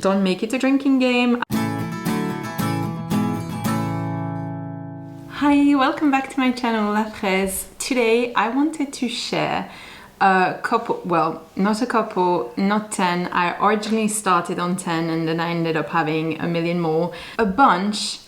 Don't make it a drinking game. Hi, welcome back to my channel, La Fraise. Today I wanted to share a couple, well, not a couple, not 10. I originally started on 10 and then I ended up having a million more. A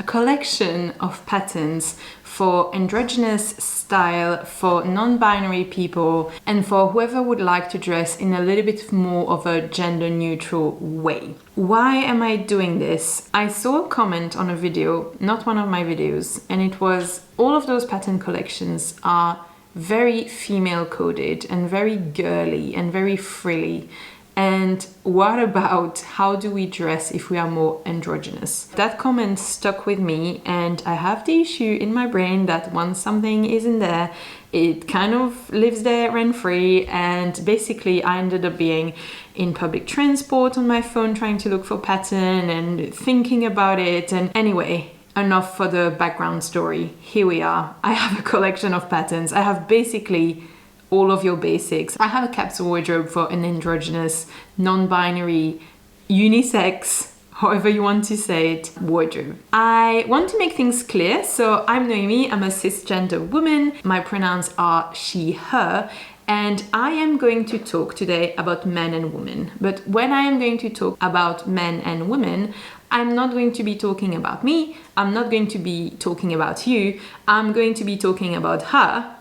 collection of patterns for androgynous style, for non-binary people, and for whoever would like to dress in a little bit more of a gender neutral way. Why am I doing this? I saw a comment on a video, not one of my videos, and it was all of those pattern collections are very female coded and very girly and very frilly. And what about how do we dress if we are more androgynous? That comment stuck with me, and I have the issue in my brain that once something isn't there, it kind of lives there rent-free. And basically I ended up being in public transport on my phone trying to look for pattern and thinking about it. And anyway, enough for the background story. Here we are. I have a collection of patterns. I have basically all of your basics. I have a capsule wardrobe for an androgynous, non-binary, unisex, however you want to say it, wardrobe. I want to make things clear. So I'm Noémie, I'm a cisgender woman. My pronouns are she, her, and I am going to talk today about men and women. But when I am going to talk about men and women, I'm not going to be talking about me. I'm not going to be talking about you. I'm going to be talking about her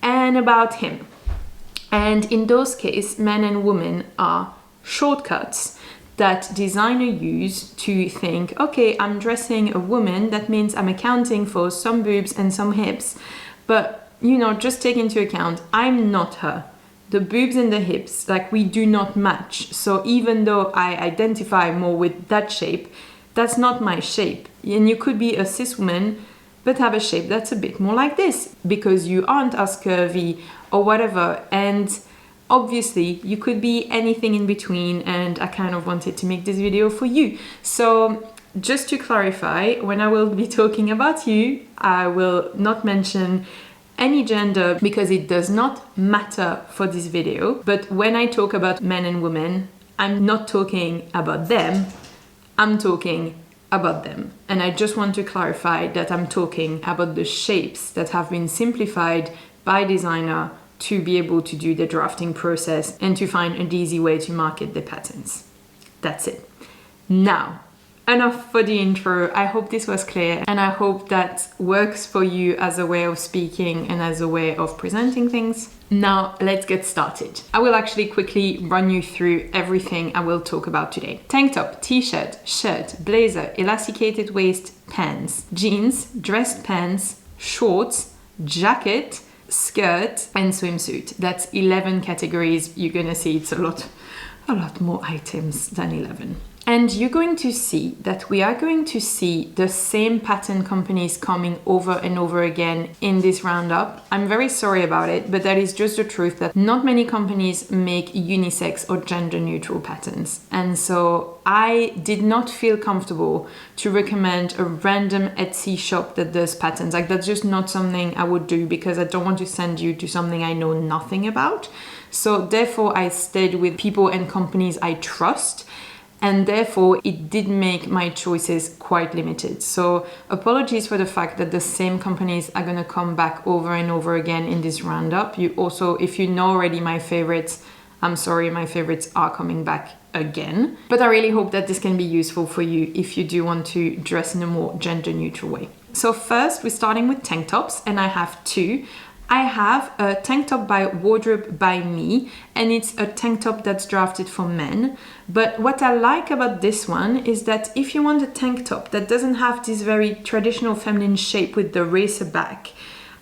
and about him. And in those cases, men and women are shortcuts that designers use to think, okay, I'm dressing a woman, that means I'm accounting for some boobs and some hips. But, you know, just take into account, I'm not her. The boobs and the hips, like, we do not match. So even though I identify more with that shape, that's not my shape. And you could be a cis woman but have a shape that's a bit more like this because you aren't as curvy or whatever. And obviously you could be anything in between, and I kind of wanted to make this video for you. So just to clarify, when I will be talking about you, I will not mention any gender because it does not matter for this video. But when I talk about men and women, I'm not talking about them, I'm talking about them. And I just want to clarify that I'm talking about the shapes that have been simplified by designer to be able to do the drafting process and to find an easy way to market the patterns. That's it. Now, enough for the intro. I hope this was clear, and I hope that works for you as a way of speaking and as a way of presenting things. Now let's get started. I will actually quickly run you through everything I will talk about today. Tank top, t-shirt, shirt, blazer, elasticated waist, pants, jeans, dressed pants, shorts, jacket, skirt, and swimsuit. That's 11 categories. You're gonna see it's a lot more items than 11. And you're going to see that we are going to see the same pattern companies coming over and over again in this roundup. I'm very sorry about it, but that is just the truth that not many companies make unisex or gender neutral patterns. And so I did not feel comfortable to recommend a random Etsy shop that does patterns. Like, that's just not something I would do because I don't want to send you to something I know nothing about. So therefore I stayed with people and companies I trust. And therefore, it did make my choices quite limited. So apologies for the fact that the same companies are going to come back over and over again in this roundup. You also, if you know already my favorites, I'm sorry, my favorites are coming back again. But I really hope that this can be useful for you if you do want to dress in a more gender neutral way. So first, we're starting with tank tops, and I have two. I have a tank top by Wardrobe by Me, and it's a tank top that's drafted for men. But what I like about this one is that if you want a tank top that doesn't have this very traditional feminine shape with the racer back,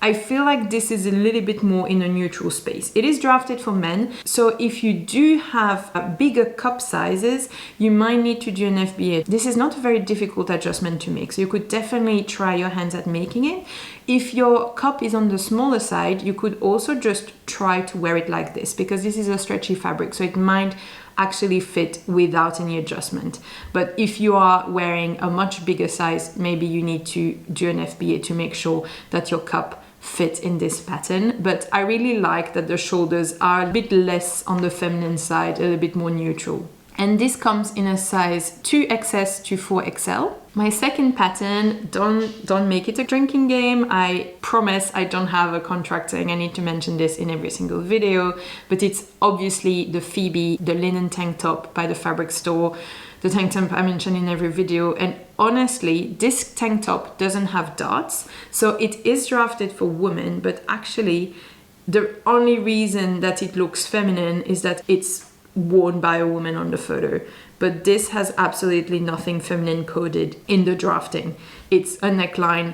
I feel like this is a little bit more in a neutral space. It is drafted for men, so if you do have bigger cup sizes, you might need to do an FBA. This is not a very difficult adjustment to make, so you could definitely try your hands at making it. If your cup is on the smaller side, you could also just try to wear it like this, because this is a stretchy fabric, so it might actually fit without any adjustment. But if you are wearing a much bigger size, maybe you need to do an FBA to make sure that your cup fit in this pattern. But I really like that the shoulders are a bit less on the feminine side, a little bit more neutral. And this comes in a size 2XS to 4XL. My second pattern, don't make it a drinking game. I promise I don't have a contract saying I need to mention this in every single video, but it's obviously the Phoebe, the linen tank top by the fabric store, the tank top I mentioned in every video. And honestly, this tank top doesn't have darts, so it is drafted for women, but actually the only reason that it looks feminine is that it's worn by a woman on the photo. But this has absolutely nothing feminine coded in the drafting. It's a neckline,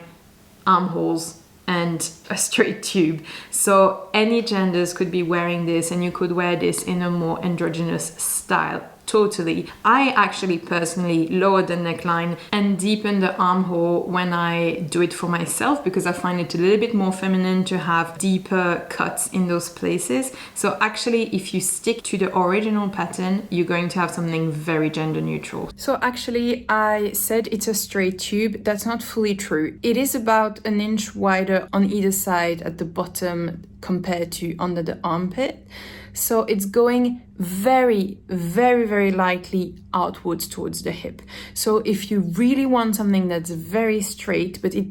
armholes, and a straight tube. So any genders could be wearing this, and you could wear this in a more androgynous style. Totally. I actually personally lower the neckline and deepen the armhole when I do it for myself, because I find it a little bit more feminine to have deeper cuts in those places. So actually, if you stick to the original pattern, you're going to have something very gender neutral. So actually, I said it's a straight tube. That's not fully true. It is about an inch wider on either side at the bottom compared to under the armpit. So it's going very, very, very lightly outwards towards the hip. So if you really want something that's very straight, but it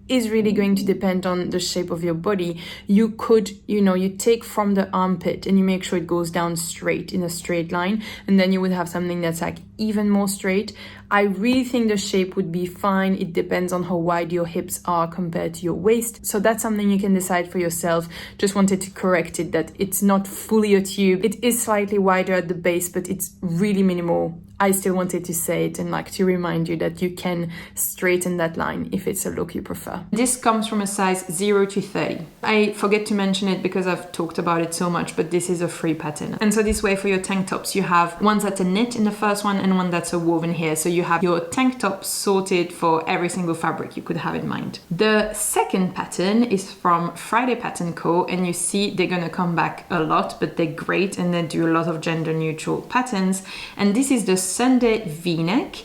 is really going to depend on the shape of your body, you could, you take from the armpit and you make sure it goes down straight in a straight line, and then you would have something that's like even more straight. I really think the shape would be fine. It depends on how wide your hips are compared to your waist. So that's something you can decide for yourself. Just wanted to correct it that it's not fully a tube. It is slightly wider at the base, but it's really minimal. I still wanted to say it and to remind you that you can straighten that line if it's a look you prefer. This comes from a size 0 to 30. I forget to mention it because I've talked about it so much, but this is a free pattern. And so this way for your tank tops, you have one that's a knit in the first one and one that's a woven here. So you have your tank top sorted for every single fabric you could have in mind. The second pattern is from Friday Pattern Co. And you see they're gonna come back a lot, but they're great and they do a lot of gender neutral patterns. And this is the Sunday V-neck,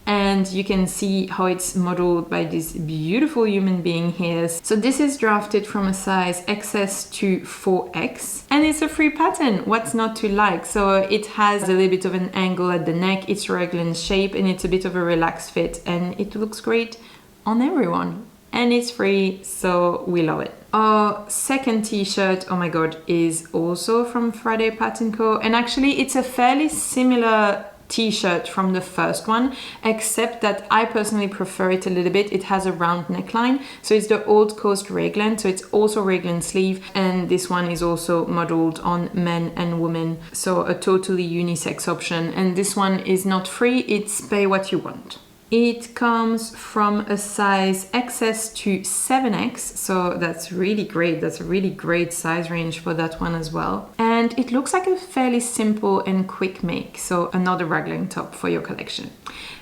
and you can see how it's modeled by this beautiful human being here. So this is drafted from a size XS to 4X, and it's a free pattern. What's not to like? So it has a little bit of an angle at the neck, it's Raglan shape, and it's a bit of a relaxed fit, and it looks great on everyone. And it's free, so we love it. Our second t-shirt, oh my god, is also from Friday Pattern Co. And actually it's a fairly similar t-shirt from the first one, except that I personally prefer it a little bit. It has a round neckline, so it's the Old Coast Raglan, so it's also Raglan sleeve, and this one is also modeled on men and women, so a totally unisex option. And this one is not free, it's pay what you want. It comes from a size XS to 7X, so that's really great. That's a really great size range for that one as well. And it looks like a fairly simple and quick make, so another Raglan top for your collection.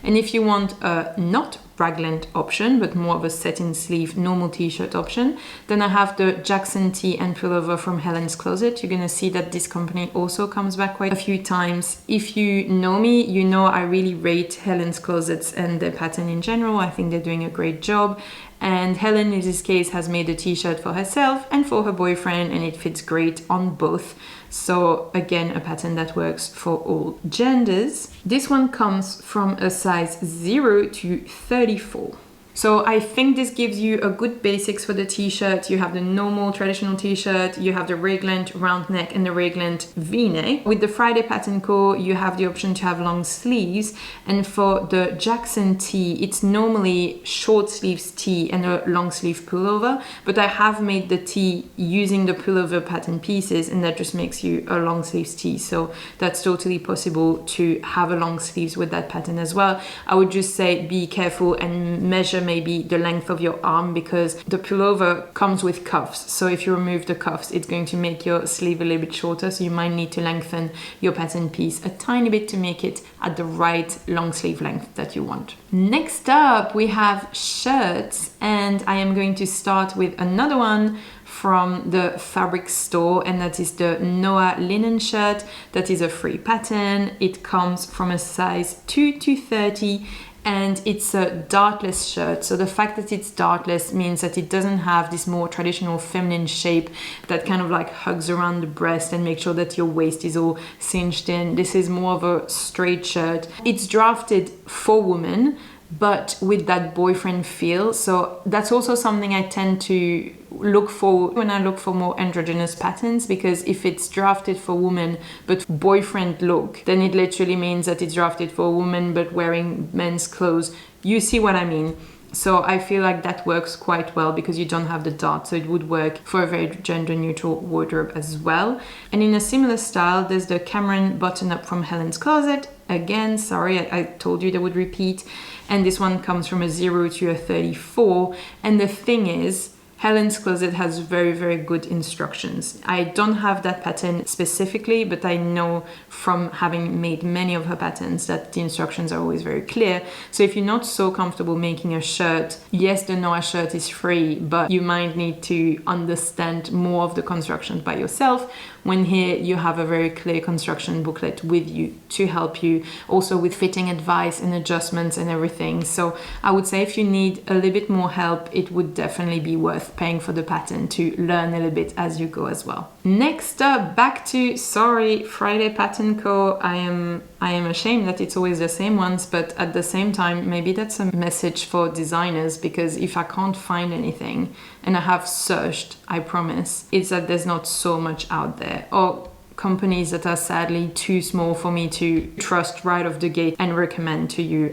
And if you want a not Raglan option, but more of a satin sleeve normal t-shirt option, then I have the Jackson tee and pullover from Helen's Closet. You're gonna see that this company also comes back quite a few times. If you know me, you know I really rate Helen's Closets and their pattern in general. I think they're doing a great job. And Helen, in this case, has made a t-shirt for herself and for her boyfriend, and it fits great on both. So again, a pattern that works for all genders. This one comes from a size 0 to 34. So I think this gives you a good basics for the t-shirt. You have the normal traditional t-shirt, you have the Raglan round neck and the Raglan V-neck. With the Friday Pattern Co, you have the option to have long sleeves. And for the Jackson tee, it's normally short sleeves tee and a long sleeve pullover, but I have made the tee using the pullover pattern pieces, and that just makes you a long sleeves tee. So that's totally possible to have a long sleeves with that pattern as well. I would just say be careful and measure maybe the length of your arm, because the pullover comes with cuffs. So if you remove the cuffs, it's going to make your sleeve a little bit shorter. So you might need to lengthen your pattern piece a tiny bit to make it at the right long sleeve length that you want. Next up, we have shirts, and I am going to start with another one from the fabric store, and that is the Noah linen shirt. That is a free pattern. It comes from a size 2 to 30. and it's a dartless shirt. So the fact that it's dartless means that it doesn't have this more traditional feminine shape that kind of like hugs around the breast and makes sure that your waist is all cinched in. This is more of a straight shirt. It's drafted for women, but with that boyfriend feel. So that's also something I tend to look for when I look for more androgynous patterns, because if it's drafted for women but boyfriend look, then it literally means that it's drafted for a woman but wearing men's clothes. You see what I mean? So I feel like that works quite well because you don't have the dot, so it would work for a very gender neutral wardrobe as well. And in a similar style, there's the Cameron button up from Helen's Closet. Again, sorry, I told you they would repeat. And this one comes from a 0 to a 34. And the thing is, Helen's Closet has very, very good instructions. I don't have that pattern specifically, but I know from having made many of her patterns that the instructions are always very clear. So if you're not so comfortable making a shirt, yes, the Noah shirt is free, but you might need to understand more of the constructions by yourself. When here you have a very clear construction booklet with you to help you also with fitting advice and adjustments and everything. So I would say if you need a little bit more help, it would definitely be worth paying for the pattern to learn a little bit as you go as well. Next up, back to, sorry, Friday Pattern Co. I am ashamed that it's always the same ones, but at the same time, maybe that's a message for designers, because if I can't find anything, and I have searched, I promise, it's that there's not so much out there, or companies that are sadly too small for me to trust right off the gate and recommend to you.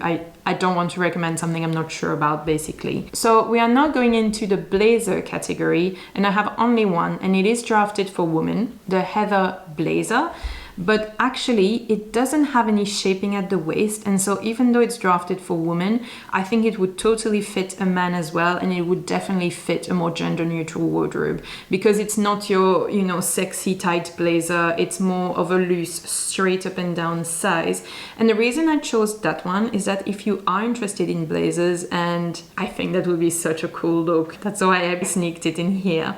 I don't want to recommend something I'm not sure about, basically. So we are now going into the blazer category, and I have only one, and it is drafted for women, the Heather Blazer. But actually it doesn't have any shaping at the waist, and so even though it's drafted for women, I think it would totally fit a man as well, and it would definitely fit a more gender neutral wardrobe, because it's not your, you know, sexy tight blazer. It's more of a loose straight up and down size. And the reason I chose that one is that if you are interested in blazers, and I think that would be such a cool look, that's why I sneaked it in here.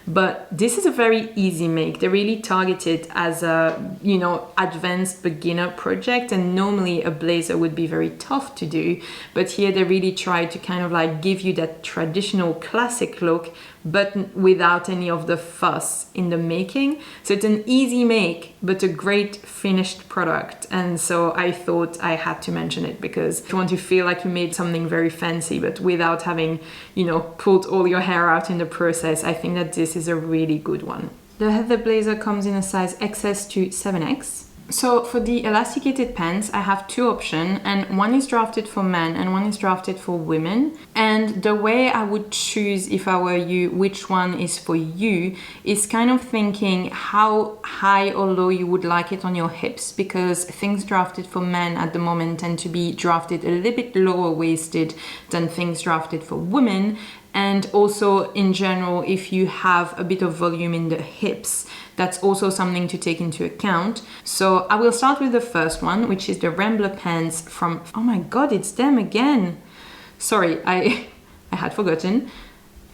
But this is a very easy make. They're really targeted as a, you know, advanced beginner project, and normally a blazer would be very tough to do, but here they really try to kind of like give you that traditional classic look, but without any of the fuss in the making. So it's an easy make, but a great finished product. And so I thought I had to mention it, because if you want to feel like you made something very fancy, but without having, you know, pulled all your hair out in the process, I think that this is a really good one. The Heather Blazer comes in a size XS to 7X. So for the elasticated pants, I have two options, and one is drafted for men and one is drafted for women. And the way I would choose, if I were you, which one is for you, is kind of thinking how high or low you would like it on your hips, because things drafted for men at the moment tend to be drafted a little bit lower waisted than things drafted for women. And also in general, if you have a bit of volume in the hips, that's also something to take into account. So I will start with the first one, which is the Rambler pants from, oh my god, it's them again. Sorry, I had forgotten.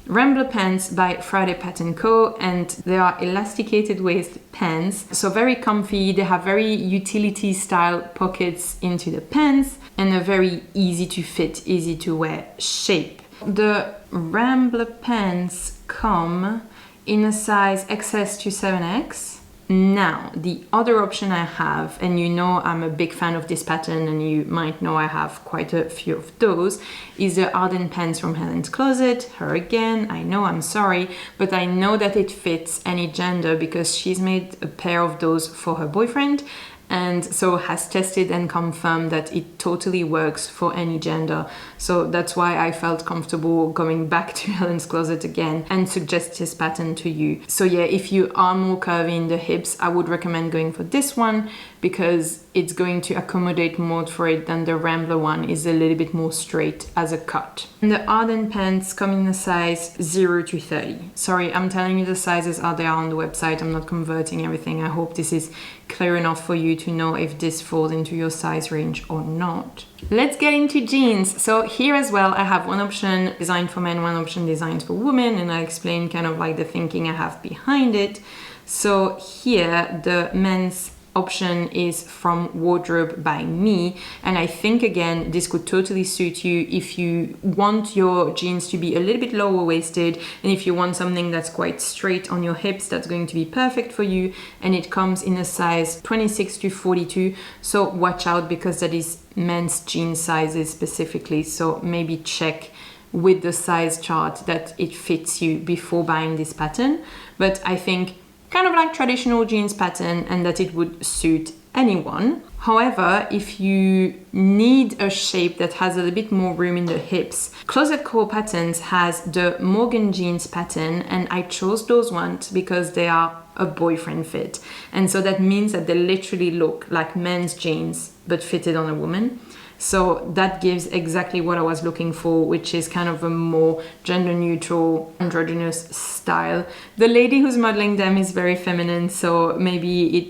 Rambler pants by Friday Pattern Co. And they are elasticated waist pants. So very comfy, they have very utility style pockets into the pants, and a very easy to fit, easy to wear shape. The Rambler pants come in a size XS to 7X. Now, the other option I have, and you know I'm a big fan of this pattern, and you might know I have quite a few of those, is the Arden pants from Helen's Closet. Her again, I know, I'm sorry, but I know that it fits any gender because she's made a pair of those for her boyfriend, and so has tested and confirmed that it totally works for any gender. So that's why I felt comfortable going back to Helen's Closet again and suggest this pattern to you. So yeah, if you are more curvy in the hips, I would recommend going for this one, because it's going to accommodate more for it than the Rambler one is a little bit more straight as a cut. And the Arden pants come in a size 0 to 30. Sorry, I'm telling you the sizes are there on the website. I'm not converting everything. I hope this is clear enough for you to know if this falls into your size range or not. Let's get into jeans. So here as well, I have one option designed for men, one option designed for women, and I explain kind of like the thinking I have behind it. So here, the men's option is from Wardrobe by Me, and I think again this could totally suit you if you want your jeans to be a little bit lower waisted, and if you want something that's quite straight on your hips, that's going to be perfect for you. And it comes in a size 26 to 42, so watch out because that is men's jean sizes specifically, so maybe check with the size chart that it fits you before buying this pattern. But I think kind of like traditional jeans pattern, and that it would suit anyone. However, if you need a shape that has a little bit more room in the hips, Closet Core Patterns has the Morgan jeans pattern, and I chose those ones because they are a boyfriend fit. And so that means that they literally look like men's jeans but fitted on a woman. So that gives exactly what I was looking for, which is kind of a more gender neutral, androgynous style. The lady who's modeling them is very feminine, so maybe it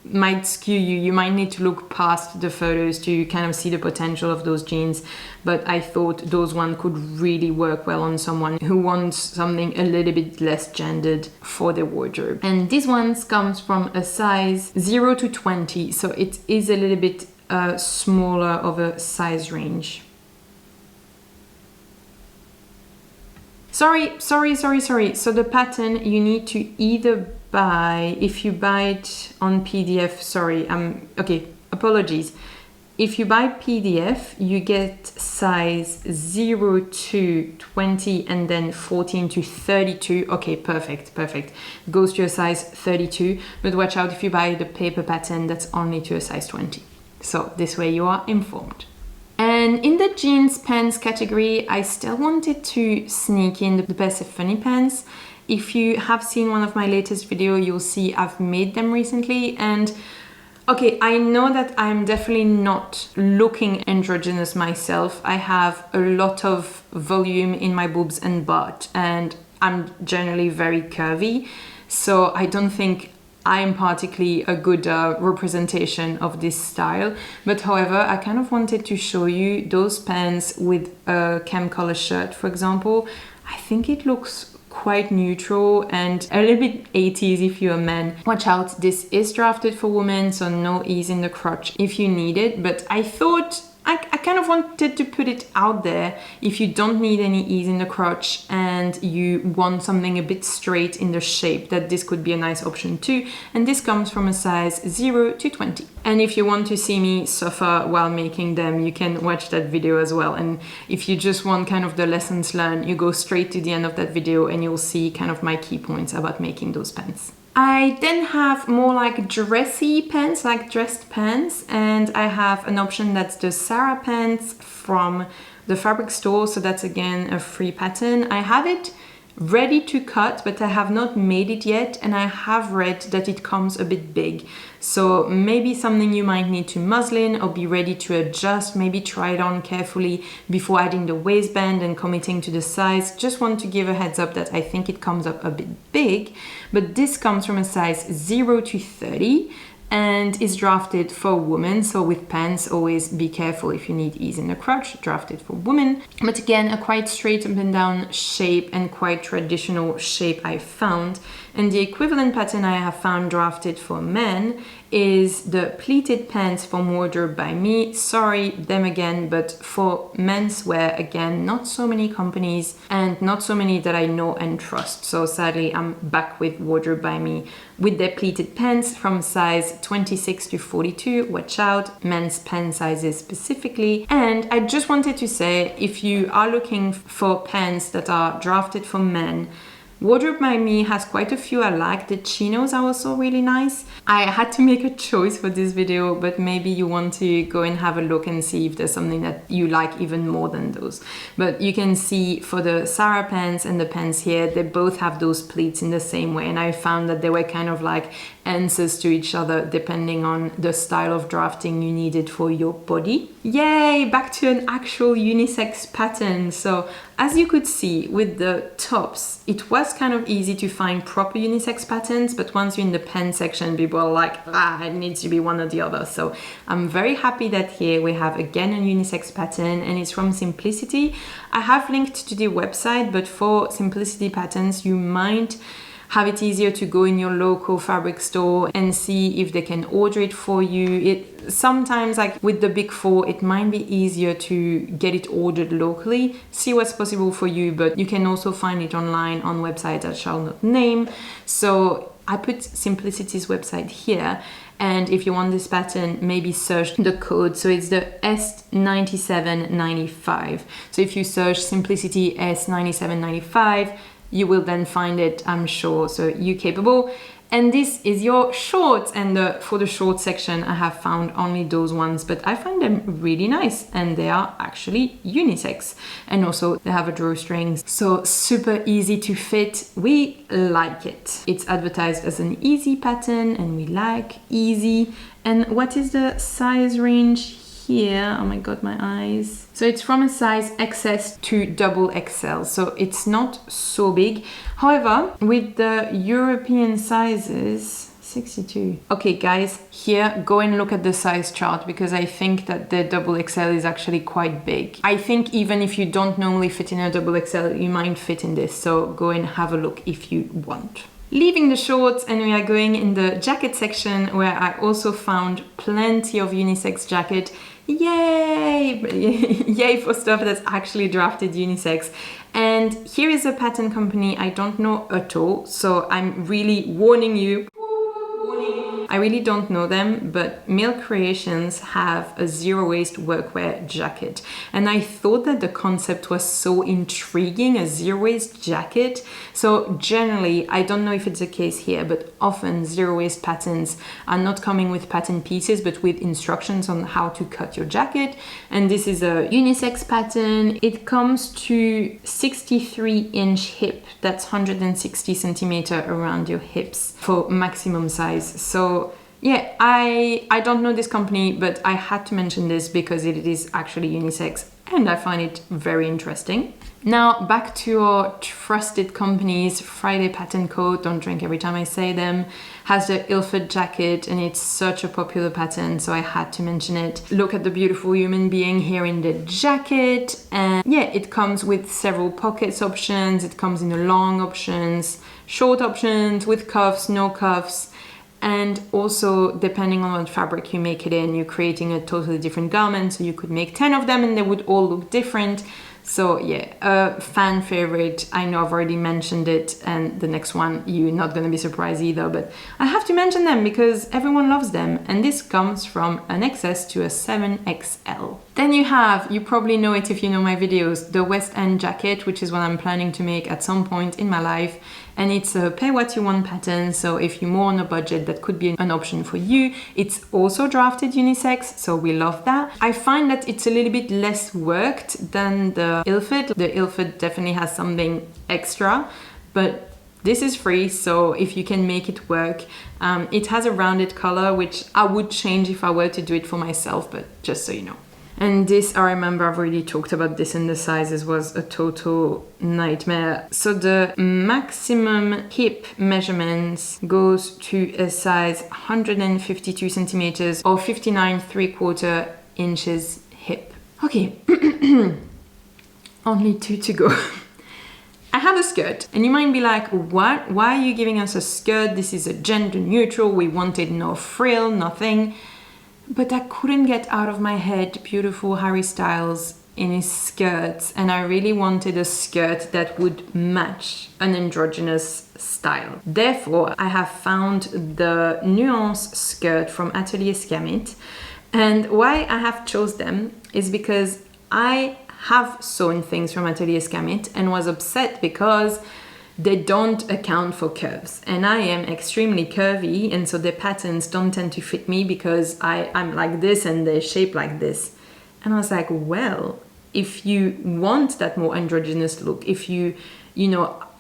might skew you. You might need to look past the photos to kind of see the potential of those jeans. But I thought those ones could really work well on someone who wants something a little bit less gendered for their wardrobe. And these ones comes from a size 0 to 20, so it is a little bit smaller of a size range. Sorry. So the pattern you need to either buy, if you buy it on PDF, apologies. If you buy PDF, you get size 0 to 20 and then 14 to 32. Okay, perfect. Goes to a size 32, but watch out if you buy the paper pattern, that's only to a size 20. So this way you are informed. And in the jeans pants category, I still wanted to sneak in the Persephone pants. If you have seen one of my latest videos, you'll see I've made them recently. And okay, I know that I'm definitely not looking androgynous myself. I have a lot of volume in my boobs and butt, and I'm generally very curvy. So I don't think I'm particularly a good representation of this style. But however, I kind of wanted to show you those pants with a cam color shirt, for example. I think it looks quite neutral and a little bit 80s if you're a man. Watch out, this is drafted for women, so no ease in the crotch if you need it. But I thought I kind of wanted to put it out there. If you don't need any ease in the crotch and you want something a bit straight in the shape, that this could be a nice option too. And this comes from a size 0 to 20. And if you want to see me suffer while making them, you can watch that video as well. And if you just want kind of the lessons learned, you go straight to the end of that video and you'll see kind of my key points about making those pants. I then have more like dressy pants, like dressed pants, and I have an option that's the Sarah pants from the fabric store, so that's again a free pattern. I have it ready to cut, but I have not made it yet, and I have read that it comes a bit big. So maybe something you might need to muslin or be ready to adjust, maybe try it on carefully before adding the waistband and committing to the size. Just want to give a heads up that I think it comes up a bit big, but this comes from a size 0 to 30 and is drafted for women. So with pants, always be careful if you need ease in the crotch, drafted for women. But again, a quite straight up and down shape and quite traditional shape I found. And the equivalent pattern I have found drafted for men is the pleated pants from Wardrobe by Me. Sorry, them again, but for menswear, again, not so many companies and not so many that I know and trust. So sadly, I'm back with Wardrobe by Me with their pleated pants from size 26 to 42. Watch out, men's pant sizes specifically. And I just wanted to say, if you are looking for pants that are drafted for men, Wardrobe by Me has quite a few I like. The chinos are also really nice. I had to make a choice for this video, but maybe you want to go and have a look and see if there's something that you like even more than those. But you can see for the Sarah pants and the pants here, they both have those pleats in the same way. And I found that they were kind of like answers to each other depending on the style of drafting you needed for your body. Yay, back to an actual unisex pattern. So as you could see with the tops, it was kind of easy to find proper unisex patterns, but once you're in the pen section, people are like, it needs to be one or the other. So I'm very happy that here we have again a unisex pattern, and it's from Simplicity. I have linked to the website, but for Simplicity patterns, you might have it easier to go in your local fabric store and see if they can order it for you. Sometimes, like with the big four, it might be easier to get it ordered locally, see what's possible for you, but you can also find it online on websites I shall not name. So I put Simplicity's website here, and if you want this pattern, maybe search the code. So it's the S9795. So if you search Simplicity S9795, you will then find it, I'm sure. So you're capable. And this is your shorts, and for the short section I have found only those ones, but I find them really nice, and they are actually unisex, and also they have a drawstring, so super easy to fit. We like it. It's advertised as an easy pattern, and we like easy. And what is the size range here? Oh my god, my eyes. So it's from a size XS to XXL, so it's not so big. However, with the European sizes, 62. Okay guys, here, go and look at the size chart, because I think that the XXL is actually quite big. I think even if you don't normally fit in a XXL, you might fit in this, so go and have a look if you want. Leaving the shorts, and we are going in the jacket section, where I also found plenty of unisex jacket. Yay! Yay for stuff that's actually drafted unisex. And here is a pattern company I don't know at all, so I'm really warning you. I really don't know them, but Milk Creations have a zero-waist workwear jacket. And I thought that the concept was so intriguing, a zero-waist jacket. So generally, I don't know if it's the case here, but often zero-waist patterns are not coming with pattern pieces, but with instructions on how to cut your jacket. And this is a unisex pattern. It comes to 63-inch hip. That's 160 centimeter around your hips for maximum size. So yeah, I don't know this company, but I had to mention this because it is actually unisex, and I find it very interesting. Now back to our trusted companies. Friday Pattern Co., don't drink every time I say them, has the Ilford jacket, and it's such a popular pattern, so I had to mention it. Look at the beautiful human being here in the jacket, and yeah, it comes with several pockets options. It comes in the long options, short options, with cuffs, no cuffs. And also, depending on what fabric you make it in, you're creating a totally different garment. So you could make 10 of them and they would all look different. So yeah, a fan favorite. I know I've already mentioned it, and the next one you're not going to be surprised either, but I have to mention them because everyone loves them. And this comes from an XS to a 7XL. Then you probably know it if you know my videos, the West End jacket, which is what I'm planning to make at some point in my life. And it's a pay what you want pattern, so if you're more on a budget, that could be an option for you. It's also drafted unisex, so we love that. I find that it's a little bit less worked than the Ilford. The Ilford definitely has something extra, but this is free, so if you can make it work. It has a rounded color, which I would change if I were to do it for myself, but just so you know. And this, I remember I've already talked about this, and the sizes was a total nightmare. So the maximum hip measurements goes to a size 152 centimeters or 59 3/4 inches hip. Okay, only 2 to go. I have a skirt, and you might be like, what? Why are you giving us a skirt? This is a gender neutral. We wanted no frill, nothing. But I couldn't get out of my head beautiful Harry Styles in his skirts, and I really wanted a skirt that would match an androgynous style. Therefore, I have found the Nuance skirt from Atelier Scamit, and why I have chose them is because I have sewn things from Atelier Scamit and was upset because they don't account for curves, and I am extremely curvy, and so the patterns don't tend to fit me because I'm like this and they're shaped like this. And I was like, well, if you want that more androgynous look, if you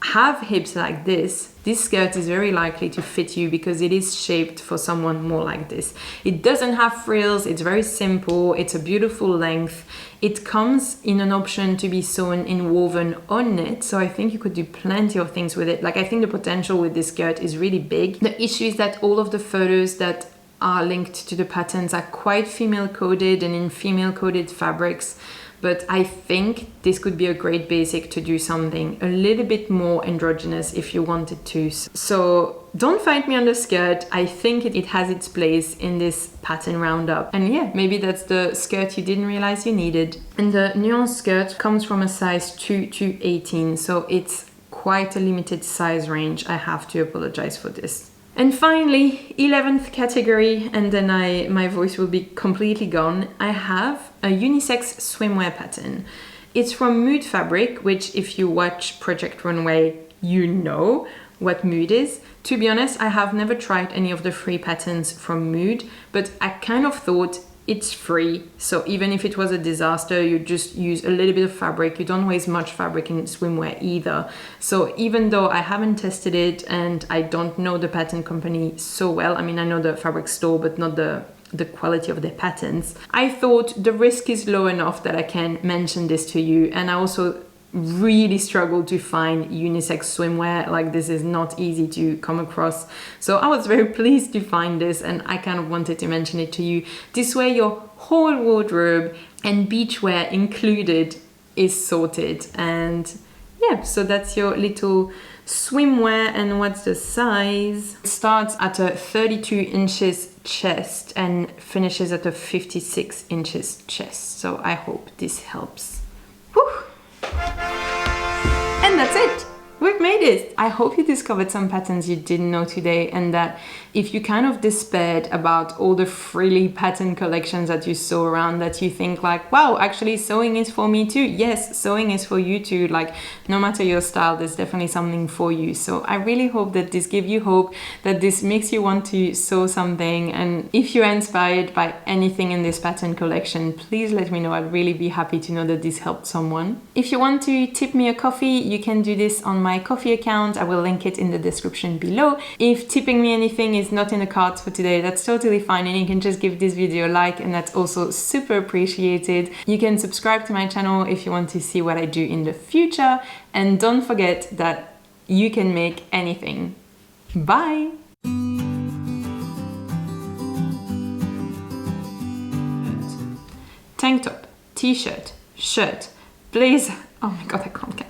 have hips like this skirt is very likely to fit you because it is shaped for someone more like this. It doesn't have frills, it's very simple, it's a beautiful length. It comes in an option to be sewn in woven on knit, so I think you could do plenty of things with it. Like, I think the potential with this skirt is really big. The issue is that all of the photos that are linked to the patterns are quite female coded and in female coded fabrics, but I think this could be a great basic to do something a little bit more androgynous if you wanted to. So don't fight me on the skirt. I think it has its place in this pattern roundup. And yeah, maybe that's the skirt you didn't realize you needed. And the nuance skirt comes from a size 2 to 18, so it's quite a limited size range. I have to apologize for this. And finally, 11th category, and then my voice will be completely gone. I have a unisex swimwear pattern. It's from Mood Fabric, which if you watch Project Runway, you know what Mood is. To be honest, I have never tried any of the free patterns from Mood, but I kind of thought it's free, so even if it was a disaster, you just use a little bit of fabric. You don't waste much fabric in swimwear either. So even though I haven't tested it and I don't know the pattern company so well, I mean, I know the fabric store, but not the quality of their patterns, I thought the risk is low enough that I can mention this to you. And I also really struggled to find unisex swimwear. Like, this is not easy to come across, so I was very pleased to find this, and I kind of wanted to mention it to you. This way your whole wardrobe and beachwear included is sorted. And yeah, so that's your little swimwear. And what's the size? It starts at a 32 inches chest and finishes at a 56 inches chest, so I hope this helps. Whew. And that's it! We've made it! I hope you discovered some patterns you didn't know today, and that if you kind of despaired about all the frilly pattern collections that you saw around, that you think like, wow, actually sewing is for me too. Yes, sewing is for you too. Like, no matter your style, there's definitely something for you. So I really hope that this gives you hope, that this makes you want to sew something. And if you're inspired by anything in this pattern collection, please let me know. I'd really be happy to know that this helped someone. If you want to tip me a coffee, you can do this on my Ko-fi account. I will link it in the description below. If tipping me anything is not in the cards for today, that's totally fine, and you can just give this video a like, and that's also super appreciated. You can subscribe to my channel if you want to see what I do in the future, and don't forget that you can make anything. Bye! Tank top, t-shirt, shirt, blazer. Oh my god, I can't count.